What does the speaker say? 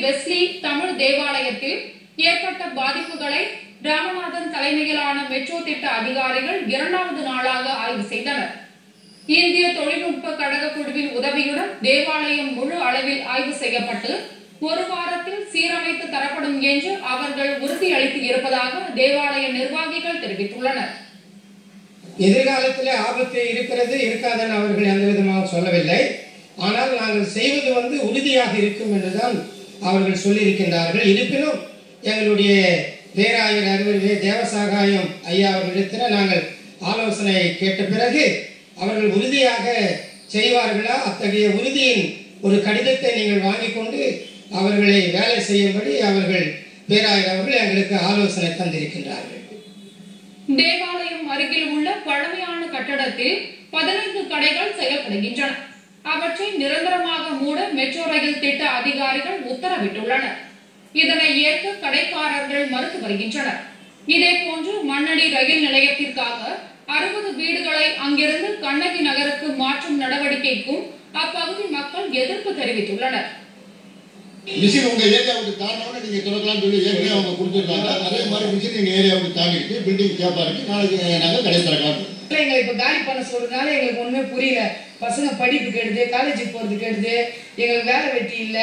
Wesley Tamil தேவாலயத்தில் ஏற்பட்ட பாதிப்புகளை ராமநாதன் தலைமையிலான மெட்ரோ திட்ட அதிகாரிகள் இரண்டாவது நாளாக ஆய்வு செய்தனர். இந்திய தொழில்நுட்ப கழக குழுவின் உதவியுடன் தேவாலயம் முழு அளவில் ஆய்வு செய்யப்பட்டு ஒரு வாரத்தில் சீரமைத்து தரப்படும் என்று அவர்கள் உறுதியளித்து இருப்பதாக தேவாலய நிர்வாகிகள் தெரிவித்துள்ளனர். எதிர்காலத்தில் ஆபத்து இருக்கிறது இருக்காதன்னு அவர்கள் எந்த விதமாக சொல்லவில்லை. ஆனால் நாங்கள் செய்வது உறுதியாக இருக்கும் என்றுதான் அவர்கள் சொல்லியிருக்கின்றார்கள். இருப்பினும் எங்களுடைய பேராயர் அறிவுரை தேவசாகாயம் ஐயா அவர்களிடத்தில் நாங்கள் ஆலோசனை கேட்ட பிறகு அவர்கள் உறுதியாக செய்வார்களா, அத்தகைய உறுதியின் ஒரு கடிதத்தை நீங்கள் வாங்கிக் கொண்டு அவர்களை வேலை செய்யும்படி அவர்கள் பேராயர் அவர்கள் எங்களுக்கு ஆலோசனை தந்திருக்கின்றார்கள். தேவாலயம் அருகில் உள்ள பழமையான கட்டடத்தில் 15 கடைகள் செயல்படுகின்றன. அவற்றை நிரந்தரமாக மூட மெட்ரோ ரயில் திட்ட அதிகாரிகள் உத்தரவிட்டுள்ளனர். இதனை ஏற்க கடைக்காரர்கள் மறுத்து வருகின்றனர். இதேபோன்று மண்ணடி ரயில் நிலையத்திற்காக 60 வீடுகளை அங்கிருந்து கண்ணகி நகருக்கு மாற்றும் நடவடிக்கைக்கும் அப்பகுதி மக்கள் எதிர்ப்பு தெரிவித்துள்ளனர். மிஷின் உங்க ஏரியாவுக்கு தாண்டவன நீங்க திறக்கலாம்னு சொல்லி ஏற்கனவே அவங்க கொடுத்துருக்காங்க. அதே மாதிரி மிஷின் எங்க ஏரியாவுக்கு தாண்டிட்டு பில்டிங் கேப்பா இருக்கு. நாளைக்கு நாங்கள் கடை திறக்கலாம். எங்களை இப்ப காலி பண்ண சொல்றதுனால எங்களுக்கு ஒண்ணுமே புரியல. பசங்க படிப்பு கெடுது, காலேஜுக்கு போறது கெடுது, எங்களுக்கு வேலை வெட்டி இல்லை.